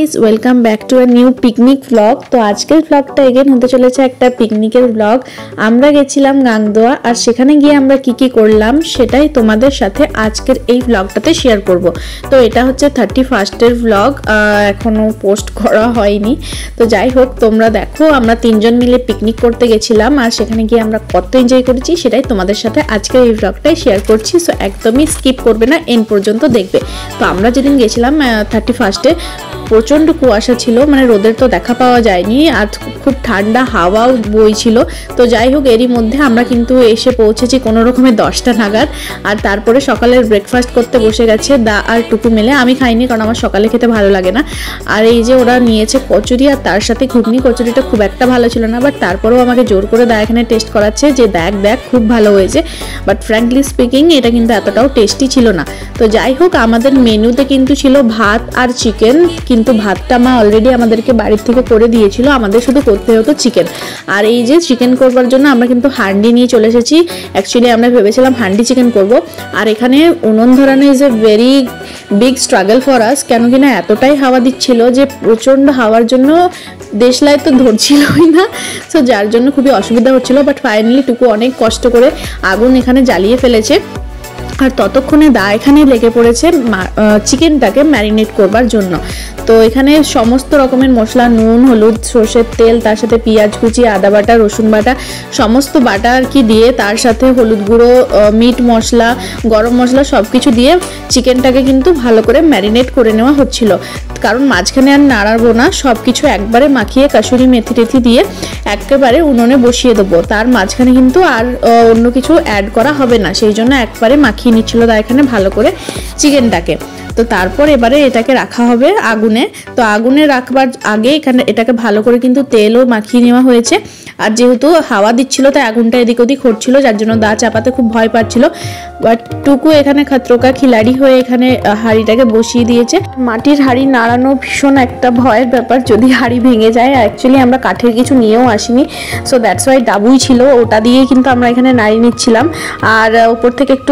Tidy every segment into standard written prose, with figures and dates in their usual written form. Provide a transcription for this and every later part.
Guys, welcome back to a new picnic blog. তো আজকের ব্লগটা এগেন হতে চলেছে একটা পিকনিকের ব্লগ। আমরা গেছিলাম গাংদোয়া, আর সেখানে গিয়ে আমরা কি কি করলাম সেটাই তোমাদের সাথে আজকের এই ব্লগটাতে শেয়ার করব। তো এটা হচ্ছে 31st ব্লগ, এখনো পোস্ট করা হয়নি। তো যাই হোক, তোমরা দেখো আমরা তিনজন মিলে পিকনিক করতে গেছিলাম, আর সেখানে গিয়ে আমরা কত এনজয় করেছি সেটাই তোমাদের সাথে আজকের এই ব্লগটাই শেয়ার করছি। সো একদমই স্কিপ করবে না, এন্ড পর্যন্ত দেখবে। তো আমরা যেদিন গেছিলাম 31-এ প্রচণ্ড কুয়াশা ছিল, মানে রোদের তো দেখা পাওয়া যায়নি, আর খুব ঠান্ডা হাওয়াও বইছিল। তো যাই হোক, এরই মধ্যে আমরা কিন্তু এসে পৌঁছেছি কোনো রকমের 10টা নাগাদ। আর তারপরে সকালের ব্রেকফাস্ট করতে বসে গেছে দা আর টুকু মিলে। আমি খাইনি, কারণ আমার সকালে খেতে ভালো লাগে না। আর এই যে ওরা নিয়েছে কচুরি, আর তার সাথে ঘুগনি। কচুরিটা খুব একটা ভালো ছিল না, বাট তারপরেও আমাকে জোর করে দা এখানে টেস্ট করাচ্ছে যে দেখ খুব ভালো হয়েছে। বাট ফ্র্যাঙ্কলি স্পিকিং এটা কিন্তু এতটাও টেস্টি ছিল না। তো যাই হোক, আমাদের মেনুতে কিন্তু ছিল ভাত আর চিকেন, কিন্তু ভাতটা মা অলরেডি আমাদেরকে বাড়ির থেকে করে দিয়েছিল, আমাদের শুধু করতে হতো চিকেন। আর এই যে চিকেন করবার জন্য আমরা কিন্তু হান্ডি নিয়ে চলে এসেছি। অ্যাকচুয়ালি আমরা ভেবেছিলাম হান্ডি চিকেন করব। আর এখানে উনুন ধরানো is a very big struggle for us, কেন কিনা এতটাই হাওয়া দিচ্ছিল যে প্রচণ্ড হাওয়ার জন্য দেশলাই তো ধরছিলই না। সো যার জন্য খুবই অসুবিধা হচ্ছিল। বাট ফাইনালি টুকু অনেক কষ্ট করে আগুন এখানে জ্বালিয়ে ফেলেছে। আর ততক্ষণে দা এখানে লেগে পড়েছে চিকেনটাকে ম্যারিনেট করবার জন্য। তো এখানে সমস্ত রকমের মশলা, নুন, হলুদ, সর্ষের তেল, তার সাথে পেঁয়াজ কুচি, আদা বাটা, রসুন বাটা, সমস্ত বাটা আর কি দিয়ে, তার সাথে হলুদ গুঁড়ো, মিট মশলা, গরম মশলা সব কিছু দিয়ে চিকেনটাকে কিন্তু ভালো করে ম্যারিনেট করে নেওয়া হচ্ছিল। কারণ মাঝখানে আর নাড়াবো না, সব কিছু একবারে মাখিয়ে কাসুরি মেথি টেথি দিয়ে একেবারে উনুনে বসিয়ে দেবো। তার মাঝখানে কিন্তু আর অন্য কিছু অ্যাড করা হবে না, সেই জন্য একবারে মাখিয়ে নিচ্ছিল দা এখানে ভালো করে চিকেনটাকে। তো তারপর এবারে এটাকে রাখা হবে আগুনে। তো আগুনে রাখবার আগে এখানে এটাকে ভালো করে কিন্তু তেলও মাখিয়ে নেওয়া হয়েছে। আর যেহেতু হাওয়া দিচ্ছিল তাই আগুনটা এদিক ওদিক হচ্ছিল, যার জন্য দা চাপাতে খুব ভয় পাচ্ছিল। বাট টুকু এখানে খাতরোকা খিলাড়ি হয়ে এখানে হাঁড়িটাকে বসিয়ে দিয়েছে। মাটির হাঁড়ি নাড়ানো ভীষণ একটা ভয়ের ব্যাপার, যদি হাঁড়ি ভেঙে যায়। অ্যাকচুয়ালি আমরা কাঠের কিছু নিয়েও আসিনি, সো দ্যাটস ওয়াই ডাবুই ছিল, ওটা দিয়ে কিন্তু আমরা এখানে নাড়িয়ে নিচ্ছিলাম। আর উপর থেকে একটু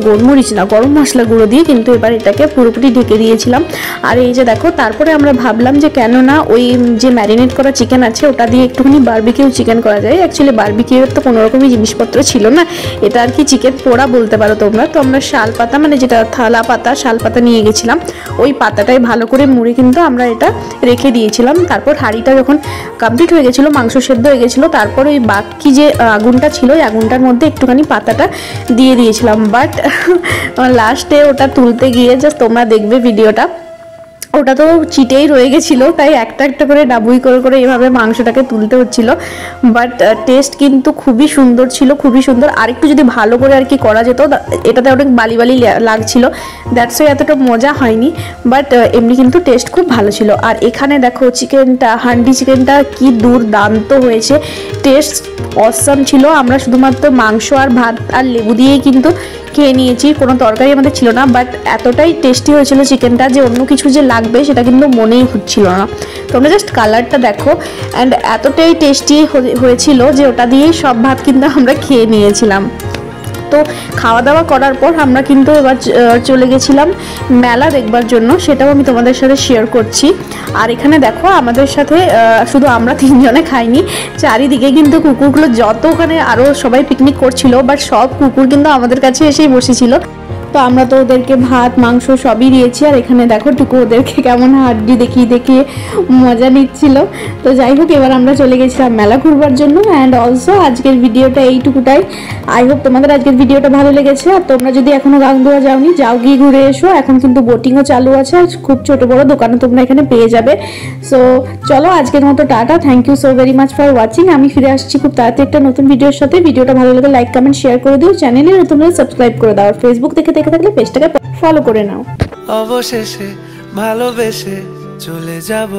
গোলমরিচ না গরম মশলা গুঁড়ো দিয়ে কিন্তু এবার এটাকে পুরোপুরি ঢেকে দিয়েছিলাম। আর এই যে দেখো, তারপরে আমরা ভাবলাম যে কেন না ওই যে ম্যারিনেট করা চিকেন আছে ওটা দিয়ে একটুখানি বারবিকিউ চিকেন করা যায়। অ্যাকচুয়ালি বারবিকিউর তো কোনো রকমই জিনিসপত্র ছিল না, এটা আর কি চিকেন পোড়া বলতে পারো তোমরা। তো আমরা শাল পাতা, মানে যেটা থালা পাতা, শাল পাতা নিয়ে গেছিলাম, ওই পাতাটাই ভালো করে মুড়ে কিন্তু আমরা এটা রেখে দিয়েছিলাম। তারপর হাঁড়িটা যখন কমপ্লিট হয়ে গেছিলো, মাংস সেদ্ধ হয়ে গেছিলো, তারপর ওই বাকি যে আগুনটা ছিল ওই আগুনটার মধ্যে একটুখানি পাতাটা দিয়ে দিয়েছিলাম। বাট লাস্টে ওটা তুলতে গিয়ে জাস্ট তোমরা দেখবে ভিডিওটা, ওটা তো চিটেই রয়ে গেছিলো, তাই একটা একটা করে ডাবুই করে এইভাবে মাংসটাকে তুলতে হচ্ছিল। বাট টেস্ট কিন্তু খুবই সুন্দর ছিল, খুবই সুন্দর। আর একটু যদি ভালো করে আর কি করা যেত, এটাতে অনেক বালি লাগছিল, দ্যাটস ওয়াই এতটা মজা হয়নি। বাট এমনি কিন্তু টেস্ট খুব ভালো ছিল। আর এখানে দেখো চিকেনটা, হান্ডি চিকেনটা কি দুর্দান্ত হয়েছে, টেস্ট অসাম ছিল। আমরা শুধুমাত্র মাংস আর ভাত আর লেবু দিয়েই কিন্তু খেয়ে নিয়েছি, কোনো তরকারি আমাদের ছিল না। বাট এতটাই টেস্টি হয়েছিল চিকেনটা যে অন্য কিছু যে লাগবে সেটা কিন্তু মনেই হচ্ছিল না। তোমরা জাস্ট কালারটা দেখো, অ্যান্ড এতটাই টেস্টি হয়েছিল যে ওটা দিয়েই সব ভাত কিন্তু আমরা খেয়ে নিয়েছিলাম। তো খাওয়া দাওয়া করার পর আমরা কিন্তু এবার চলে গেছিলাম মেলা দেখবার জন্য, সেটাও আমি তোমাদের সাথে শেয়ার করছি। আর এখানে দেখো আমাদের সাথে শুধু আমরা তিনজনে খাইনি, চারিদিকে কিন্তু কুকুরগুলো যত ওখানে আরও সবাই পিকনিক করছিল, বাট সব কুকুর কিন্তু আমাদের কাছে এসেই বসেছিল। তো আমরা তো ওদেরকে ভাত মাংস সবই দিয়েছি। আর এখানে দেখো টুকু ওদেরকে কেমন হাড্ডি দেখিয়ে মজা নিচ্ছিল। তো যাই হোক, এবার আমরা চলে গেছিলাম মেলা ঘুরবার জন্য। অ্যান্ড অলসো আজকের ভিডিওটা এইটুকুটাই। আই হোপ তোমাদের আজকের ভিডিওটা ভালো লেগেছে। আর তোমরা যদি এখনো গাংদোয়া যাওনি, যাও গিয়ে ঘুরে এসো। এখন কিন্তু বোটিংও চালু আছে, আর খুব ছোট বড় দোকানও তোমরা এখানে পেয়ে যাবে। সো চলো আজকের মতো টাটা, thank you so very much for watching. আমি ফিরে আসছি খুব তাড়াতাড়ি একটা নতুন ভিডিওর সাথে। ভিডিওটা ভালো লাগে লাইক কমেন্ট শেয়ার করে দিও, চ্যানেলে নতুন হলে সাবস্ক্রাইব করে দাও, আর ফেসবুক থেকে থাকলে পেজটাকে ফলো করে নাও। অবশেষে ভালোবেসে চলে যাব।